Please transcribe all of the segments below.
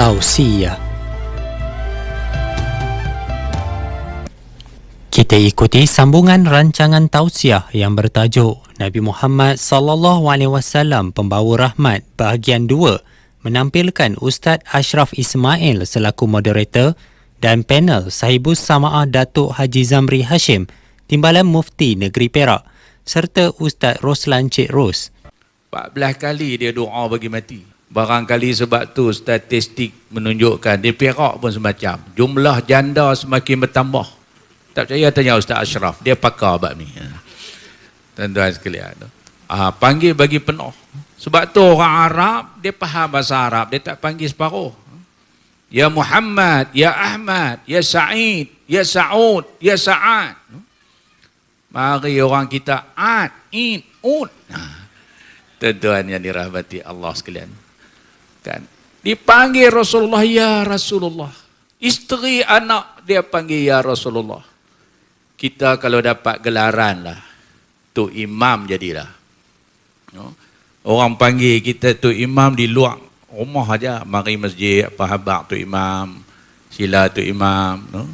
Tausiah. Kita ikuti sambungan rancangan tausiah yang bertajuk Nabi Muhammad SAW Pembawa Rahmat bahagian 2 menampilkan Ustaz Ashraf Ismail selaku moderator dan panel Sahibus Sama'ah Datuk Haji Zamri Hashim, Timbalan Mufti Negeri Perak, serta Ustaz Roslan Cik Ros. 14 kali dia doa bagi mati. Barangkali sebab tu statistik menunjukkan di Perak pun semacam. Jumlah janda semakin bertambah. Tak percaya tanya Ustaz Ashraf, dia pakar bab ni. Tuan-tuan sekalian. Panggil bagi penuh. Sebab tu orang Arab, dia faham bahasa Arab, dia tak panggil separuh. Ya Muhammad, Ya Ahmad, Ya Sa'id, Ya Sa'ud, Ya Sa'ad. Mari orang kita ad, id, ud. Tuan-tuan yang dirahmati Allah sekalian. Kan? Dipanggil Rasulullah, Ya Rasulullah. Isteri anak dia panggil Ya Rasulullah. Kita kalau dapat gelaran lah, tu imam jadilah. Orang panggil kita tu imam di luar rumah aja. Mari masjid, apa khabar tu imam, sila tu imam.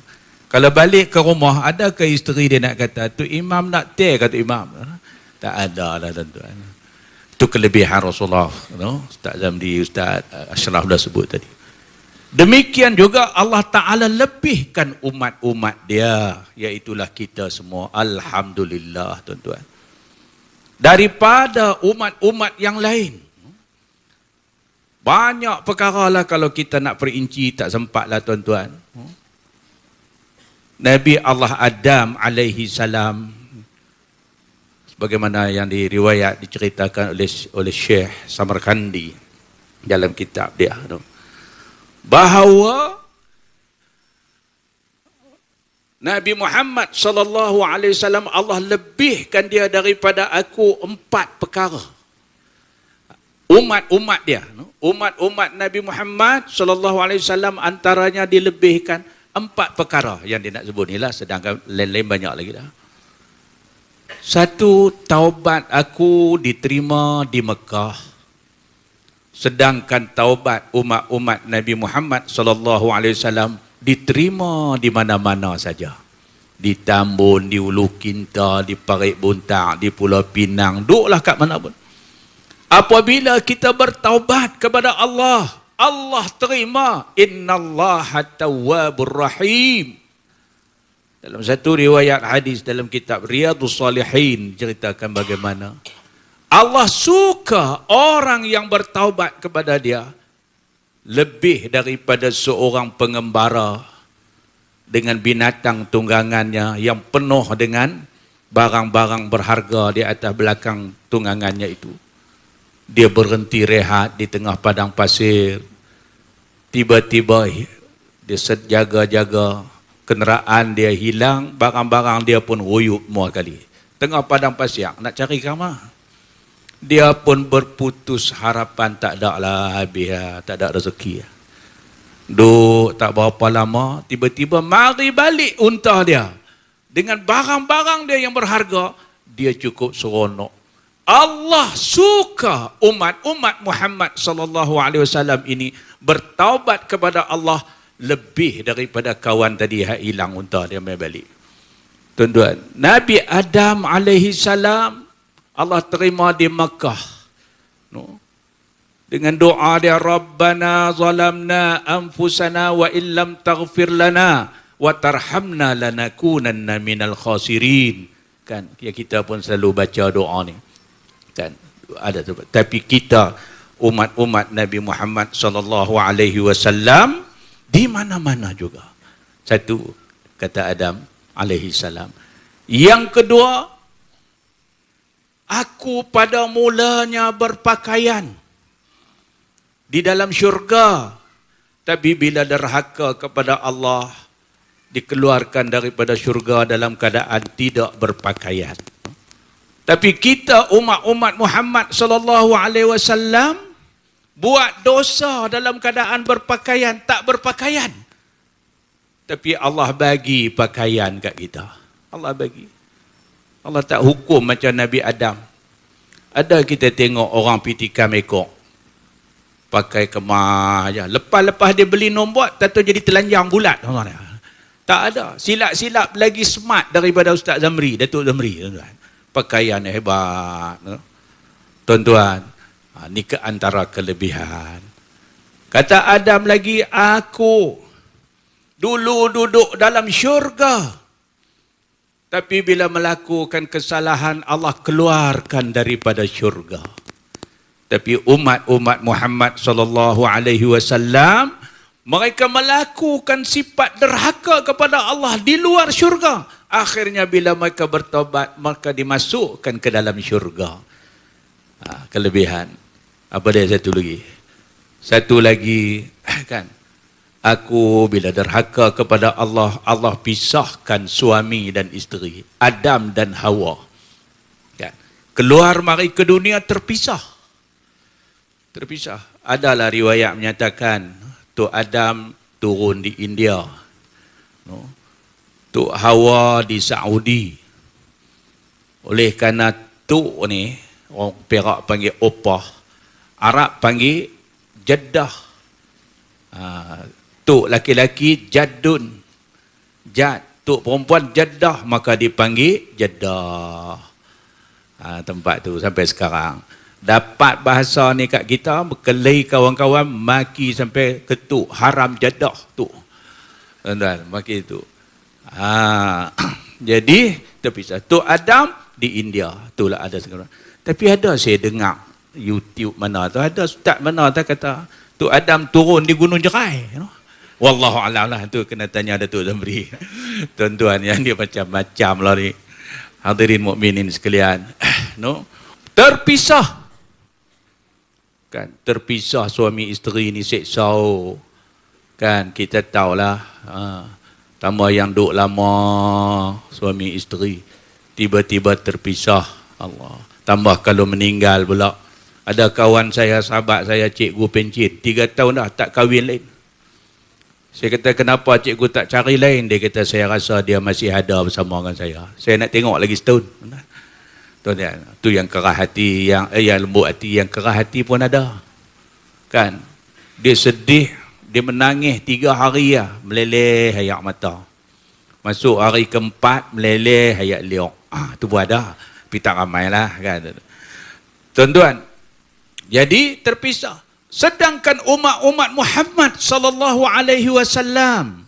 Kalau balik ke rumah, adakah isteri dia nak kata tu imam nak teh kata imam? Tak ada lah tuan-tuan. Itu kelebihan Rasulullah. Ustaz Zamri, Ustaz Ashraf dah sebut tadi. Demikian juga Allah Ta'ala lebihkan umat-umat dia, iaitulah kita semua. Alhamdulillah tuan-tuan. Daripada umat-umat yang lain. Banyak perkara lah kalau kita nak perinci, tak sempat lah tuan-tuan. Nabi Allah Adam alaihi salam, bagaimana yang diriwayat diceritakan oleh Syekh Samarkandi dalam kitab dia, bahawa Nabi Muhammad sallallahu alaihi wasallam Allah lebihkan dia daripada aku 4 perkara. Umat-umat dia, umat-umat Nabi Muhammad sallallahu alaihi wasallam antaranya dilebihkan 4 perkara yang dia nak sebut ni lah, sedangkan lain-lain banyak lagi dah. 1, taubat aku diterima di Mekah. Sedangkan taubat umat-umat Nabi Muhammad sallallahu alaihi wasallam diterima di mana-mana saja. Di Tambun, di Ulu Kinta, di Parit Buntang, di Pulau Pinang, duduklah kat mana pun. Apabila kita bertaubat kepada Allah, Allah terima. Innallaha tawwabur rahim. Dalam satu riwayat hadis dalam kitab Riyadhus Salihin ceritakan bagaimana Allah suka orang yang bertaubat kepada dia lebih daripada seorang pengembara dengan binatang tunggangannya yang penuh dengan barang-barang berharga di atas belakang tunggangannya itu. Dia berhenti rehat di tengah padang pasir. Tiba-tiba dia jaga-jaga, kenderaan dia hilang, barang-barang dia pun royuk semua kali. Tengah padang pasir, nak cari kamar. Dia pun berputus harapan, tak ada lah habis lah, tak ada rezeki. Duk tak berapa lama, tiba-tiba mari balik unta dia. Dengan barang-barang dia yang berharga, dia cukup seronok. Allah suka umat-umat Muhammad sallallahu alaihi wasallam ini bertaubat kepada Allah lebih daripada kawan tadi yang hilang unta dia mai balik. Tuan-tuan, Nabi Adam alaihi salam Allah terima di Makkah. Dengan doa dia, Rabbana zalamna anfusana wa illam taghfir lana wa tarhamna lanakunanna minal khasirin. Kan kita pun selalu baca doa ni. Kan ada tu. Tapi kita umat-umat Nabi Muhammad sallallahu alaihi wasallam di mana-mana juga. 1 kata Adam alaihi salam. Yang kedua, aku pada mulanya berpakaian di dalam syurga, tapi bila derhaka kepada Allah, dikeluarkan daripada syurga dalam keadaan tidak berpakaian. Tapi kita umat-umat Muhammad sallallahu alaihi wasallam buat dosa dalam keadaan berpakaian, tak berpakaian. Tapi Allah bagi pakaian kat kita. Allah bagi. Allah tak hukum macam Nabi Adam. Ada kita tengok orang pitikan ekor. pakai kemah aja. Lepas-lepas dia beli nombor, tahu jadi telanjang bulat. Tak ada. Silap-silap lagi smart daripada Ustaz Zamri, Datuk Zamri, tuan-tuan. Pakaian hebat. Tuan-tuan, ni ke antara kelebihan. Kata Adam lagi, aku dulu duduk dalam syurga. Tapi bila melakukan kesalahan, Allah keluarkan daripada syurga. Tapi umat-umat Muhammad sallallahu alaihi wasallam, mereka melakukan sifat derhaka kepada Allah di luar syurga. Akhirnya bila mereka bertobat, maka dimasukkan ke dalam syurga. Kelebihan. Apa dia satu lagi? Satu lagi, kan? Aku bila derhaka kepada Allah, Allah pisahkan suami dan isteri, Adam dan Hawa. Kan? Keluar mari ke dunia terpisah. Terpisah. Adalah riwayat menyatakan Tok Adam turun di India. Tok Hawa di Saudi. Oleh kerana Tok ni, orang Perak panggil Opah, Arab panggil Jeddah. Tok laki-laki Jadun. Tok perempuan Jeddah, maka dipanggil Jeddah. Tempat tu sampai sekarang. Dapat bahasa ni kat kita, berkelahi kawan-kawan, maki sampai ketuk, haram Jeddah tu. Tuan-tuan, maki tu. Jadi, terpisah. Tok Adam di India. Itulah ada sekarang. Tapi ada saya dengar YouTube mana tu, ada ustaz mana tu kata, Tok Adam turun di Gunung Jerai. Wallahu a'lam lah, tu kena tanya Datuk Zamri. Tuan-tuan yang dia macam-macam lah ni. Hadirin mukminin sekalian. Terpisah. Kan, terpisah suami isteri ni seksa. Kan, kita tahulah. Tambah yang duk lama suami isteri, tiba-tiba terpisah. Allah. Tambah kalau meninggal pula. Ada kawan saya, sahabat saya, cikgu pencit, 3 tahun dah tak kahwin lain. Saya kata, kenapa cikgu tak cari lain? Dia kata, saya rasa dia masih ada bersama dengan saya. Saya nak tengok lagi setahun. Tuan-tuan, tu yang kerah hati, yang lembut hati, yang kerah hati pun ada. Kan? Dia sedih, dia menangis 3 hari lah, meleleh air mata. Masuk hari keempat, meleleh air liok. Tu pun ada. Tapi tak ramai lah. Kan? Tuan-tuan, jadi terpisah. Sedangkan umat-umat Muhammad sallallahu alaihi wasallam,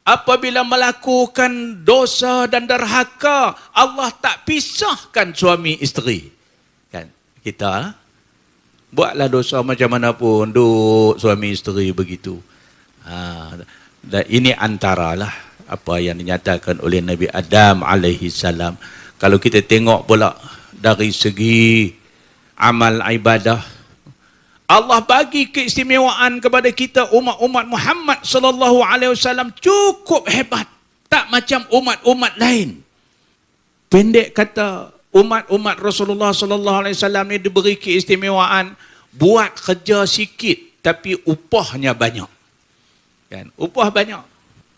apabila melakukan dosa dan derhaka, Allah tak pisahkan suami isteri. Kan? Kita buatlah dosa macam mana pun, duk suami isteri begitu. Dan ini antaralah apa yang dinyatakan oleh Nabi Adam alaihi salam. Kalau kita tengok pula dari segi amal ibadah, Allah bagi keistimewaan kepada kita umat-umat Muhammad sallallahu alaihi wasallam cukup hebat, tak macam umat-umat lain. Pendek kata, umat-umat Rasulullah sallallahu alaihi wasallam ni diberi keistimewaan buat kerja sikit tapi upahnya banyak. Kan? Upah banyak.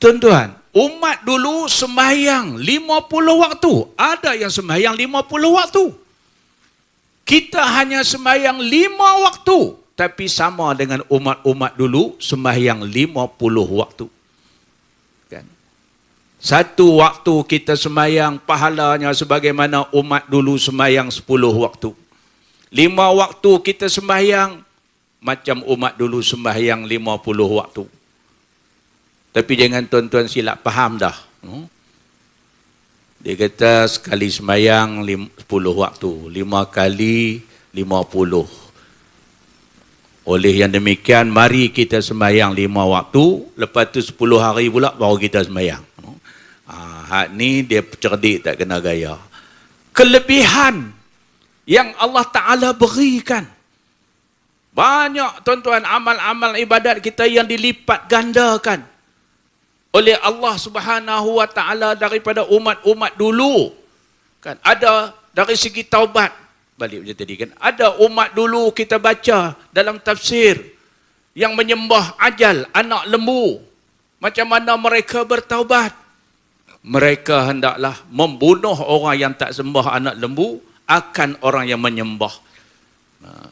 Tuan-tuan, umat dulu sembahyang 50 waktu, ada yang sembahyang 50 waktu. Kita hanya sembahyang 5 waktu. Tapi sama dengan umat-umat dulu, sembahyang 50 waktu. Kan? 1 waktu kita sembahyang, pahalanya sebagaimana umat dulu sembahyang 10 waktu. 5 waktu kita sembahyang, macam umat dulu sembahyang 50 waktu. Tapi jangan tuan-tuan silap faham dah. Dia kata sekali sembahyang 10 waktu, 5 kali 50. Oleh yang demikian, mari kita sembahyang 5 waktu, lepas tu 10 hari pula baru kita sembahyang. Hak ni dia cerdik tak kena gaya. Kelebihan yang Allah Ta'ala berikan. Banyak tuan-tuan amal-amal ibadat kita yang dilipat gandakan oleh Allah Subhanahu wa Ta'ala daripada umat-umat dulu. Kan ada dari segi taubat. Balik macam tadi kan. Ada umat dulu kita baca dalam tafsir yang menyembah ajal, anak lembu. Macam mana mereka bertaubat? Mereka hendaklah membunuh orang yang tak sembah anak lembu akan orang yang menyembah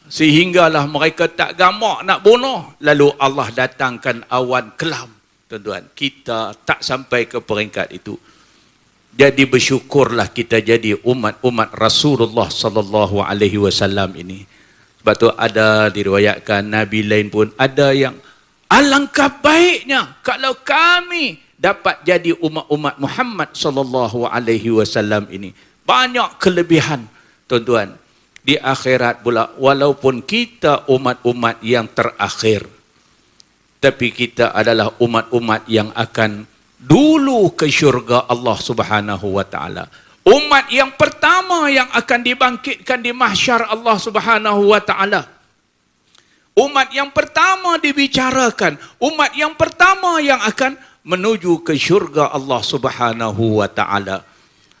Sehinggalah mereka tak gamak nak bunuh. Lalu Allah datangkan awan kelam. Tuan-tuan, kita tak sampai ke peringkat itu. Jadi bersyukurlah kita jadi umat-umat Rasulullah sallallahu alaihi wasallam ini. Sebab tu ada diriwayatkan Nabi lain pun ada yang alangkah baiknya kalau kami dapat jadi umat-umat Muhammad sallallahu alaihi wasallam ini. Banyak kelebihan, tuan-tuan. Di akhirat pula, walaupun kita umat-umat yang terakhir, tapi kita adalah umat-umat yang akan dulu ke syurga Allah Subhanahu wa taala. Umat yang pertama yang akan dibangkitkan di mahsyar Allah Subhanahu wa taala. Umat yang pertama dibicarakan, umat yang pertama yang akan menuju ke syurga Allah Subhanahu wa taala.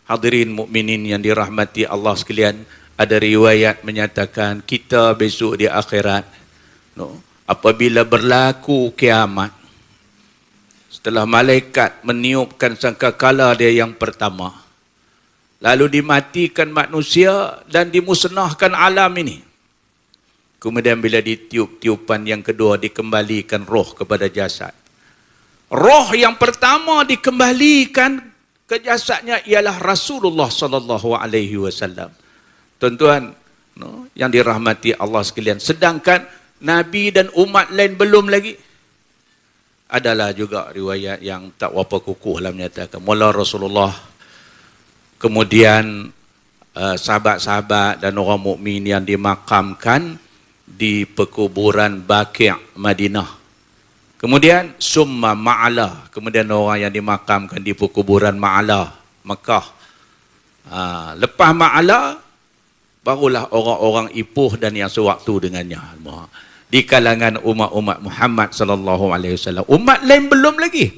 Hadirin mukminin yang dirahmati Allah sekalian, ada riwayat menyatakan kita besok di akhirat, apabila berlaku kiamat, setelah malaikat meniupkan sangkakala dia yang pertama, lalu dimatikan manusia dan dimusnahkan alam ini. Kemudian bila ditiup-tiupan yang kedua, dikembalikan roh kepada jasad. Roh yang pertama dikembalikan ke jasadnya ialah Rasulullah sallallahu alaihi wasallam. Tuan-tuan, yang dirahmati Allah sekalian, sedangkan Nabi dan umat lain belum lagi. Adalah juga riwayat yang tak berapa kukuh lah menyatakan mula Rasulullah, kemudian sahabat-sahabat dan orang mukmin yang dimakamkan di perkuburan Baqi' Madinah. Kemudian summa Ma'ala, kemudian orang yang dimakamkan di perkuburan Ma'ala, Mekah. Lepas Ma'ala, barulah orang-orang ipuh dan yang sewaktu dengannya di kalangan umat-umat Muhammad sallallahu alaihi wasallam. Umat lain belum lagi.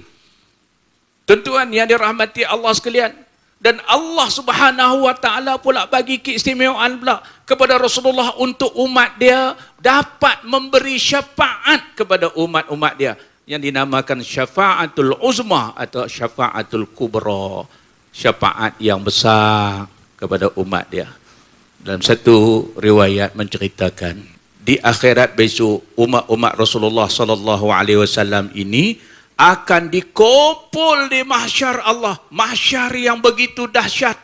Tuan-tuan yang dirahmati Allah sekalian, dan Allah Subhanahu wa taala pula bagi keistimewaan pula kepada Rasulullah untuk umat dia dapat memberi syafaat kepada umat-umat dia yang dinamakan syafaatul uzma atau syafaatul kubra, syafaat yang besar kepada umat dia. Dalam satu riwayat menceritakan di akhirat besok umat-umat Rasulullah sallallahu alaihi wasallam ini akan dikumpul di mahsyar Allah, mahsyar yang begitu dahsyat,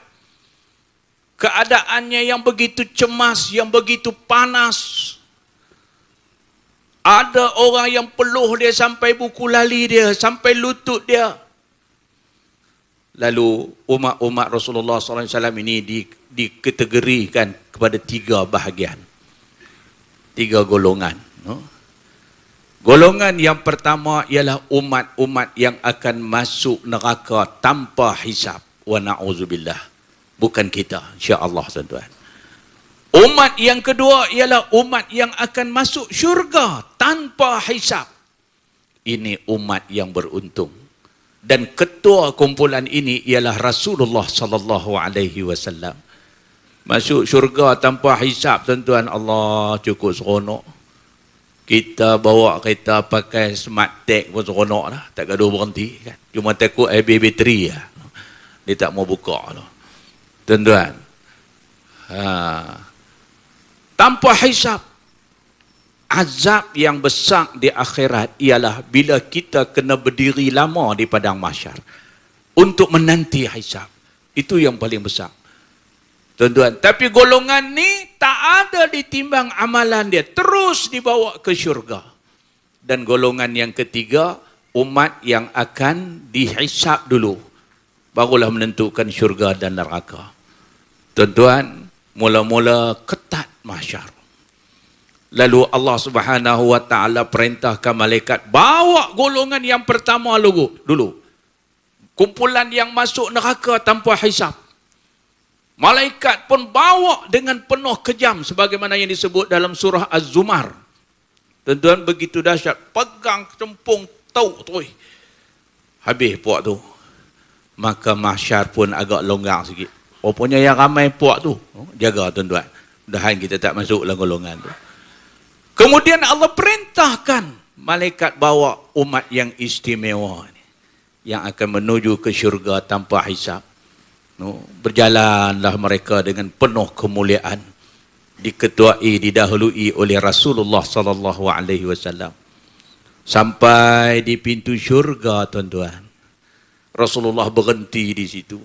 keadaannya yang begitu cemas, yang begitu panas. Ada orang yang peluh dia sampai buku lali dia, sampai lutut dia. Lalu umat-umat Rasulullah sallallahu alaihi wasallam ini dikategorikan kepada 3 bahagian, 3 golongan. Golongan yang pertama ialah umat-umat yang akan masuk neraka tanpa hisab. Wa na'udzubillah. Bukan kita, insya-Allah, tuan-tuan. Umat yang kedua ialah umat yang akan masuk syurga tanpa hisab. Ini umat yang beruntung. Dan ketua kumpulan ini ialah Rasulullah sallallahu alaihi wasallam. Masuk syurga tanpa hisab, tuan-tuan, Allah cukup seronok. Kita bawa kereta pakai smart tag pun seronok lah, tak gaduh berhenti kan. Cuma takut habis bateri lah, dia tak mau buka lah. Tuan-tuan, tanpa hisab. Azab yang besar di akhirat ialah bila kita kena berdiri lama di padang mahsyar untuk menanti hisab. Itu yang paling besar, tuan-tuan. Tapi golongan ni tak ada ditimbang amalan dia, terus dibawa ke syurga. Dan golongan yang ketiga, umat yang akan dihisab dulu, barulah menentukan syurga dan neraka. Tuan-tuan, mula-mula ketat mahsyar. Lalu Allah Subhanahu wa taala perintahkan malaikat bawa golongan yang pertama dulu. Kumpulan yang masuk neraka tanpa hisab. Malaikat pun bawa dengan penuh kejam sebagaimana yang disebut dalam surah Az-Zumar. Tuan-tuan, begitu dahsyat, pegang cempung tau tu. Habis puak tu. Maka mahsyar pun agak longgar sikit. Rupanya yang ramai puak tu. Jaga, tuan-tuan. Mudahan kita tak masuk dalam golongan tu. Kemudian Allah perintahkan malaikat bawa umat yang istimewa ni, yang akan menuju ke syurga tanpa hisab. Berjalanlah mereka dengan penuh kemuliaan. diketuai, didahului oleh Rasulullah sallallahu alaihi wasallam. Sampai di pintu syurga, tuan-tuan. Rasulullah berhenti di situ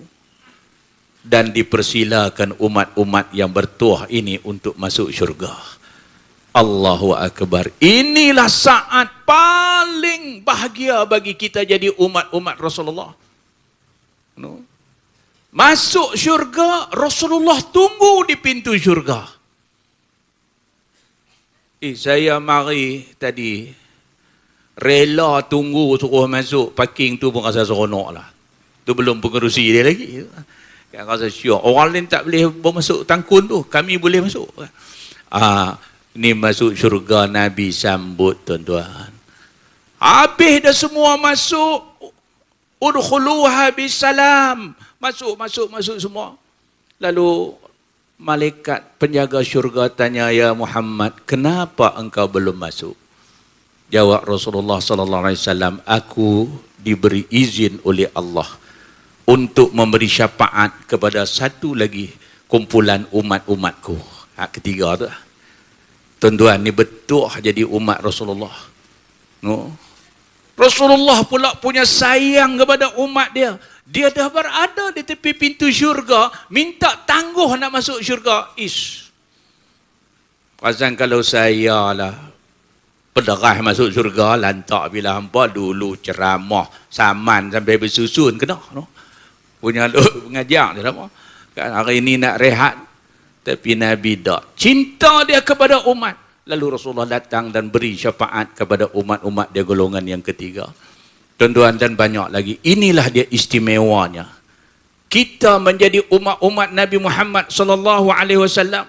dan dipersilakan umat-umat yang bertuah ini untuk masuk syurga. Allahu Akbar. Inilah saat paling bahagia bagi kita jadi umat-umat Rasulullah. No? Masuk syurga, Rasulullah tunggu di pintu syurga. Saya mari tadi rela tunggu suruh masuk parking tu pun rasa seronok lah. Tu belum pengerusi dia lagi. Kan rasa syok. Orang lain tak boleh masuk tangkun tu, kami boleh masuk. Ni masuk syurga, Nabi sambut, tuan-tuan. Habis dah semua masuk. Udkhuluha bisalam. Masuk semua. Lalu malaikat penjaga syurga tanya, ya Muhammad, kenapa engkau belum masuk? Jawab Rasulullah sallallahu alaihi wasallam, aku diberi izin oleh Allah untuk memberi syafaat kepada satu lagi kumpulan umat-umatku. Ketiga tu. Tuan-tuan, ni betul jadi umat Rasulullah. No? Rasulullah pula punya sayang kepada umat dia. Dia dah berada di tepi pintu syurga, minta tangguh nak masuk syurga. Pasal kalau saya lah pederah masuk syurga, lantak bila hampa dulu ceramah, saman sampai bersusun, kena. No? Punya pengajar dia apa? Kan hari ini nak rehat. Tapi Nabi tak. Cinta dia kepada umat. Lalu Rasulullah datang dan beri syafaat kepada umat-umat dia golongan yang ketiga. Tuan-tuan dan banyak lagi. Inilah dia istimewanya. Kita menjadi umat-umat Nabi Muhammad sallallahu alaihi wasallam.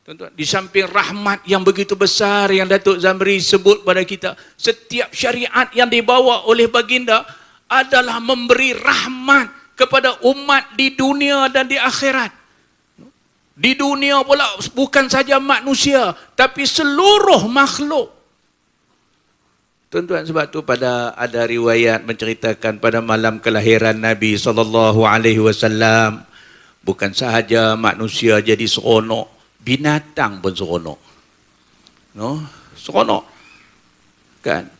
Tuan-tuan, di samping rahmat yang begitu besar yang Datuk Zamri sebut pada kita, setiap syariat yang dibawa oleh baginda adalah memberi rahmat kepada umat di dunia dan di akhirat. Di dunia pula bukan saja manusia, tapi seluruh makhluk. Tuan-tuan, sebab tu ada riwayat menceritakan pada malam kelahiran Nabi sallallahu alaihi wasallam, bukan sahaja manusia jadi seronok, binatang pun seronok. No? Seronok. Kan?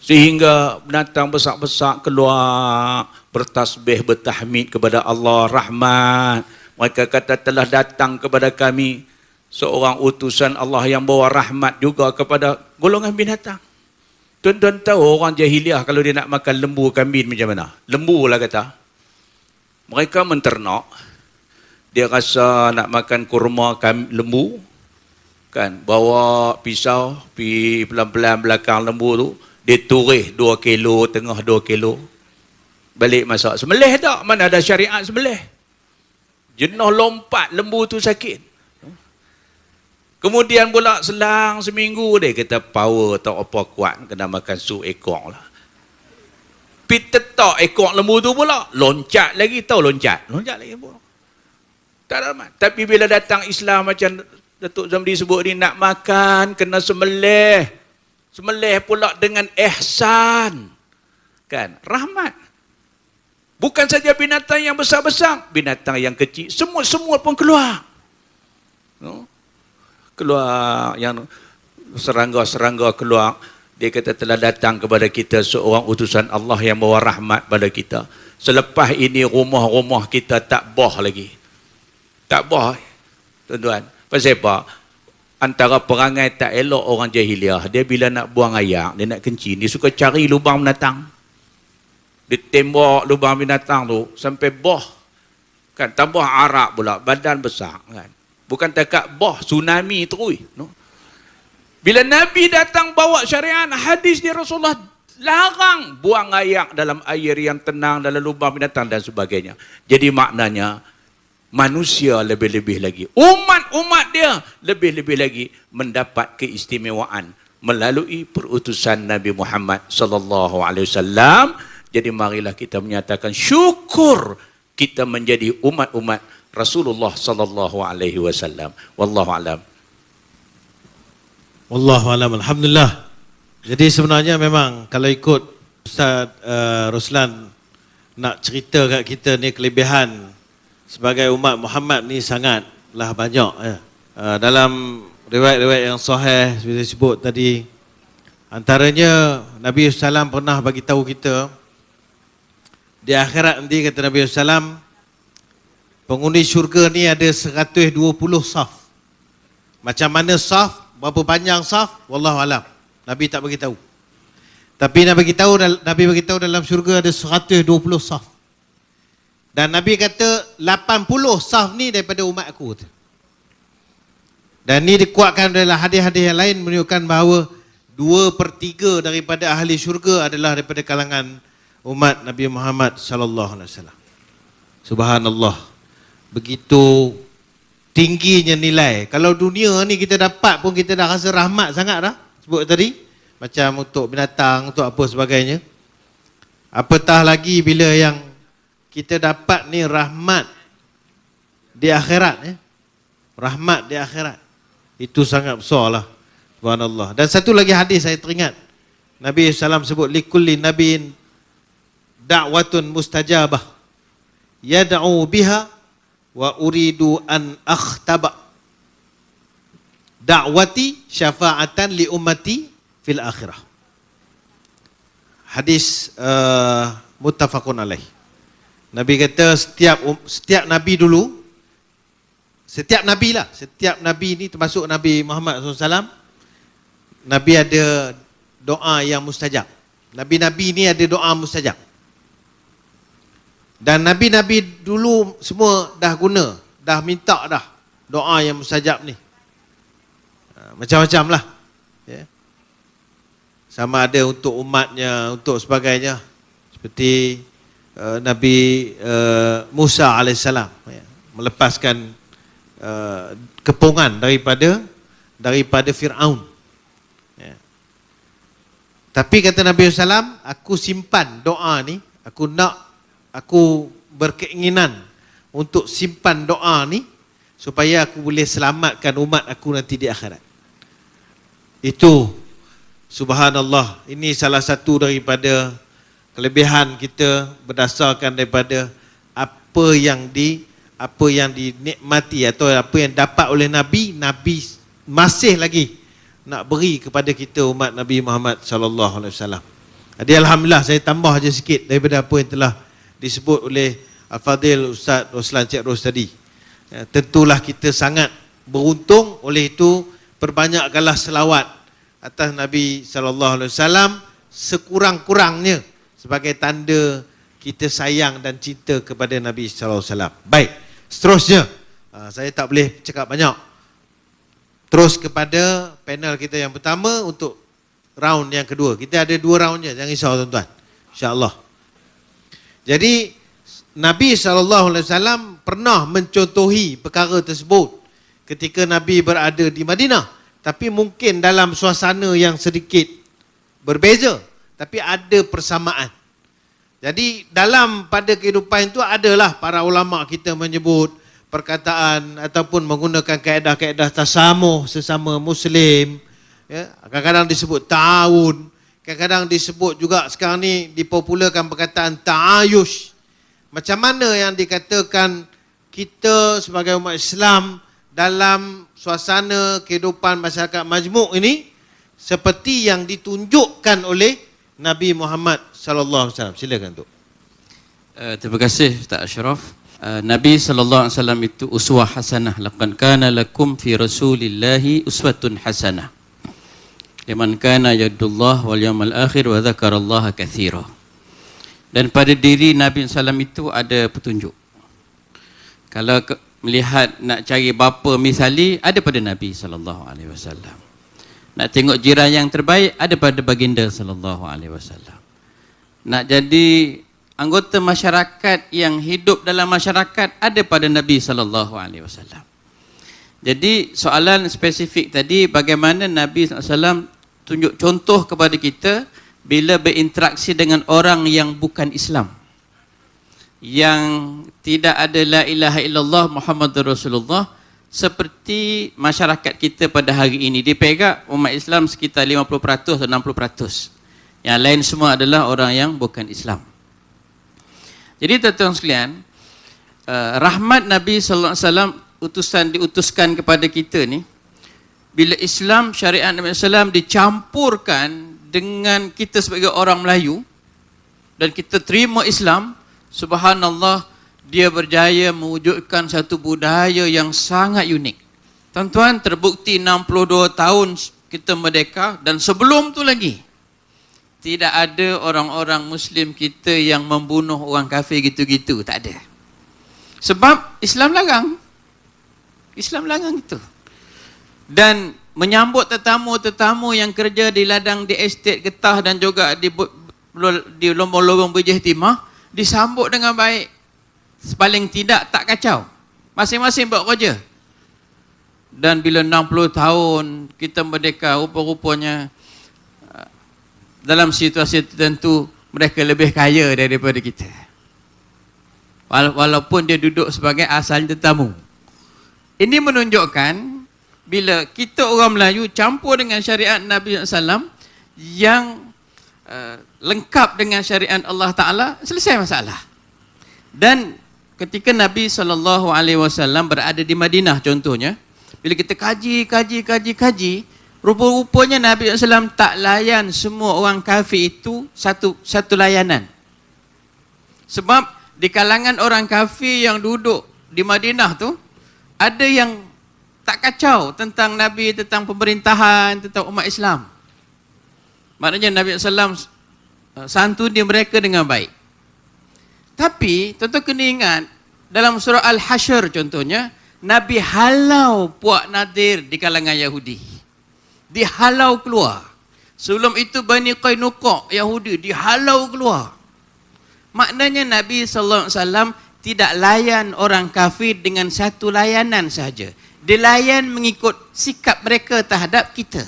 Sehingga binatang besar-besar keluar bertasbih, bertahmid kepada Allah, rahmat. Mereka kata, telah datang kepada kami seorang utusan Allah yang bawa rahmat juga kepada golongan binatang. Tuan-tuan tahu orang jahiliah kalau dia nak makan lembu kambing macam mana? Lembu lah kata. Mereka menternak. Dia rasa nak makan kurma lembu. Kan, bawa pisau, pergi pelan-pelan belakang lembu tu. Dia turih 2 kilo, tengah 2 kilo. Balik masak. Sembelih tak? Mana ada syariat sembelih? Jenuh lompat, lembu tu sakit. Kemudian pula selang seminggu dia kata power tak apa kuat, kena makan sup ekor lah. Pergi tetak ekor lembu tu pula, loncat lagi, tahu loncat lagi pula. Tak ada amat. Tapi bila datang Islam macam Datuk Zamri sebut ni, nak makan kena sembelih. Sembelih pula dengan ihsan. Kan? Rahmat. Bukan saja binatang yang besar-besar, binatang yang kecil, semua pun keluar. No? Keluar, yang serangga-serangga keluar. Dia kata telah datang kepada kita seorang utusan Allah yang bawa rahmat pada kita. Selepas ini rumah-rumah kita tak boh lagi. Tak boh, tuan-tuan. Pasal apa? Antara perangai tak elok orang jahiliah, dia bila nak buang air, dia nak kencing, dia suka cari lubang binatang. Dia tembak lubang binatang tu sampai boh. Kan, tambah arak pula, badan besar. Kan. Bukan takat boh, tsunami terus. No? Bila Nabi datang bawa syariat, hadis dia Rasulullah larang buang air dalam air yang tenang, dalam lubang binatang dan sebagainya. Jadi maknanya, manusia lebih-lebih lagi, umat-umat dia lebih-lebih lagi mendapat keistimewaan melalui perutusan Nabi Muhammad sallallahu alaihi wasallam. Jadi marilah kita menyatakan syukur kita menjadi umat-umat Rasulullah sallallahu alaihi wasallam. Wallahu alam. Wallahu alam. Alhamdulillah. Jadi sebenarnya memang kalau ikut Ustaz Roslan nak cerita kat kita ni, kelebihan sebagai umat Muhammad ni sangatlah banyak ya. dalam riwayat-riwayat yang sahih seperti saya sebut tadi, antaranya Nabi SAW pernah bagi tahu kita di akhirat nanti, kata Nabi SAW, penghuni syurga ni ada 120 saf. Macam mana saf, berapa panjang saf, wallahu alam, Nabi tak bagi tahu. Tapi Nabi bagi tahu dalam syurga ada 120 saf. Dan Nabi kata 80 saf ni daripada umat aku. Dan ni dikuatkan dalam hadis-hadis yang lain menunjukkan bahawa 2/3 daripada ahli syurga adalah daripada kalangan umat Nabi Muhammad sallallahu alaihi wasallam. Subhanallah. Begitu tingginya nilai. Kalau dunia ni kita dapat pun kita dah rasa rahmat sangat dah. Sebut tadi, macam untuk binatang, untuk apa sebagainya. Apatah lagi bila yang kita dapat ni rahmat di akhirat, rahmat di akhirat. Itu sangat besar lah. Subhanallah. Dan satu lagi hadis saya teringat. Nabi SAW sebut, likulli nabiin da'watun mustajabah yad'u biha wa uridu an akhtaba da'wati syafa'atan li ummati fil akhirah. Hadis muttafaqun alaih. Nabi kata setiap nabi dulu, setiap nabi ni termasuk Nabi Muhammad SAW, Nabi ada doa yang mustajab. Nabi-nabi ni ada doa mustajab. Dan nabi-nabi dulu semua dah guna, dah minta dah doa yang mustajab ni. Macam-macam lah. Ya. Sama ada untuk umatnya, untuk sebagainya. Seperti Nabi Musa AS, ya, melepaskan kepungan daripada Fir'aun. Ya. Tapi kata Nabi SAW, aku simpan doa ni, aku berkeinginan untuk simpan doa ni supaya aku boleh selamatkan umat aku nanti di akhirat. Itu subhanallah, ini salah satu daripada kelebihan kita berdasarkan daripada apa yang dinikmati atau apa yang dapat oleh Nabi masih lagi nak beri kepada kita umat Nabi Muhammad sallallahu alaihi wasallam. Jadi alhamdulillah, saya tambah aja sikit daripada apa yang telah disebut oleh Al-Fadhil Ustaz Roslan Cik Ros tadi. Ya, tentulah kita sangat beruntung, oleh itu perbanyakkanlah selawat atas Nabi sallallahu alaihi wasallam sekurang-kurangnya sebagai tanda kita sayang dan cinta kepada Nabi sallallahu alaihi wasallam. Baik, seterusnya saya tak boleh cakap banyak. Terus kepada panel kita yang pertama untuk round yang kedua. Kita ada 2 round je, jangan risau tuan-tuan. Insya-Allah. Jadi Nabi SAW pernah mencontohi perkara tersebut ketika Nabi berada di Madinah. Tapi mungkin dalam suasana yang sedikit berbeza, tapi ada persamaan. Jadi dalam pada kehidupan itu adalah para ulama kita menyebut perkataan ataupun menggunakan kaedah-kaedah tasamuh sesama Muslim. Ya, kadang-kadang disebut ta'awun, kadang-kadang disebut juga sekarang ni dipopularkan perkataan ta'ayush. Macam mana yang dikatakan kita sebagai umat Islam dalam suasana kehidupan masyarakat majmuk ini seperti yang ditunjukkan oleh Nabi Muhammad sallallahu alaihi wasallam. Silakan tu. Terima kasih Ustaz Ashraf. Nabi sallallahu alaihi wasallam itu uswah hasanah. Laqad kana lakum fi Rasulillahi uswatun hasanah. Liman kana yadullah wal yawmal akhir wa dzakarallaha katsira. Dan pada diri Nabi SAW itu ada petunjuk. Kalau melihat nak cari bapa misali, ada pada Nabi SAW. Nak tengok jiran yang terbaik, ada pada baginda SAW. Nak jadi anggota masyarakat yang hidup dalam masyarakat, ada pada Nabi SAW. Jadi soalan spesifik tadi, bagaimana Nabi SAW tunjuk contoh kepada kita bila berinteraksi dengan orang yang bukan Islam, yang tidak ada la ilaha illallah Muhammadur Rasulullah, seperti masyarakat kita pada hari ini. Dipegang umat Islam sekitar 50% atau 60%. Yang lain semua adalah orang yang bukan Islam. Jadi tuan-tuan sekalian, rahmat Nabi sallallahu alaihi wasallam utusan diutuskan kepada kita ni, bila Islam, syariat Nabi SAW dicampurkan dengan kita sebagai orang Melayu dan kita terima Islam, subhanallah, dia berjaya mewujudkan satu budaya yang sangat unik. Tuan-tuan, terbukti 62 tahun kita merdeka dan sebelum tu lagi tidak ada orang-orang Muslim kita yang membunuh orang kafir gitu-gitu, tak ada. Sebab Islam larang. Islam larang itu. Dan menyambut tetamu-tetamu yang kerja di ladang di estet getah dan juga di lorong-lorong Bujih Timah, disambut dengan baik. Paling tidak tak kacau. Masing-masing buat kerja. Dan bila 60 tahun kita merdeka, rupa-rupanya dalam situasi tertentu mereka lebih kaya daripada kita. Walaupun dia duduk sebagai asal tetamu. Ini menunjukkan bila kita orang Melayu campur dengan syariat Nabi SAW yang lengkap dengan syariat Allah Ta'ala, selesai masalah. Dan ketika Nabi SAW berada di Madinah contohnya, bila kita kaji, rupa-rupanya Nabi SAW tak layan semua orang kafir itu satu layanan. Sebab di kalangan orang kafir yang duduk di Madinah tu, ada yang tak kacau tentang Nabi, tentang pemerintahan, tentang umat Islam. Maknanya Nabi SAW santuni mereka dengan baik. Tapi, tuan-tuan kena ingat, dalam surah Al-Hashr contohnya, Nabi halau puak Nadir di kalangan Yahudi. Dihalau keluar. Sebelum itu Bani Qainuqa Yahudi dihalau keluar. Maknanya Nabi SAW tidak layan orang kafir dengan satu layanan sahaja. Dia layan mengikut sikap mereka terhadap kita.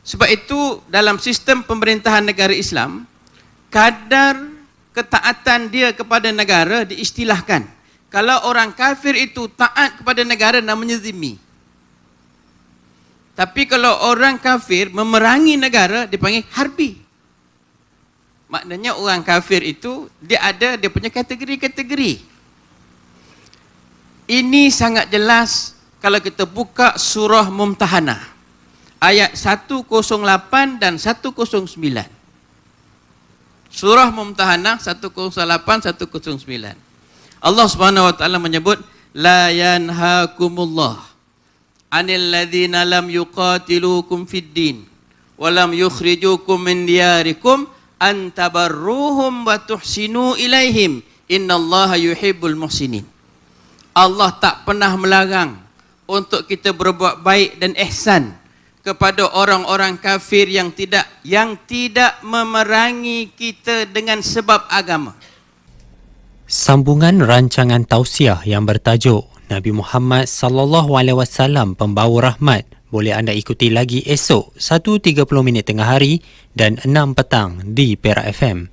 Sebab itu dalam sistem pemerintahan negara Islam, kadar ketaatan dia kepada negara diistilahkan. Kalau orang kafir itu taat kepada negara, namanya zimmi. Tapi kalau orang kafir memerangi negara, dipanggil harbi. Maknanya orang kafir itu dia punya kategori-kategori. Ini sangat jelas kalau kita buka surah Mumtahanah ayat 108 dan 109. Surah Mumtahanah 108 109. Allah Subhanahu wa taala menyebut la yanhaakumullah 'anil ladzina lam yuqatilukum fid din wa lam yukhrijukum min diyarikum an tabarruhum wa tuhsinu ilaihim innallaha yuhibbul muhsinin. Allah tak pernah melarang untuk kita berbuat baik dan ihsan kepada orang-orang kafir yang tidak memerangi kita dengan sebab agama. Sambungan rancangan tausiah yang bertajuk Nabi Muhammad sallallahu alaihi wasallam pembawa rahmat boleh anda ikuti lagi esok 1.30 tengah hari dan 6 petang di Perak FM.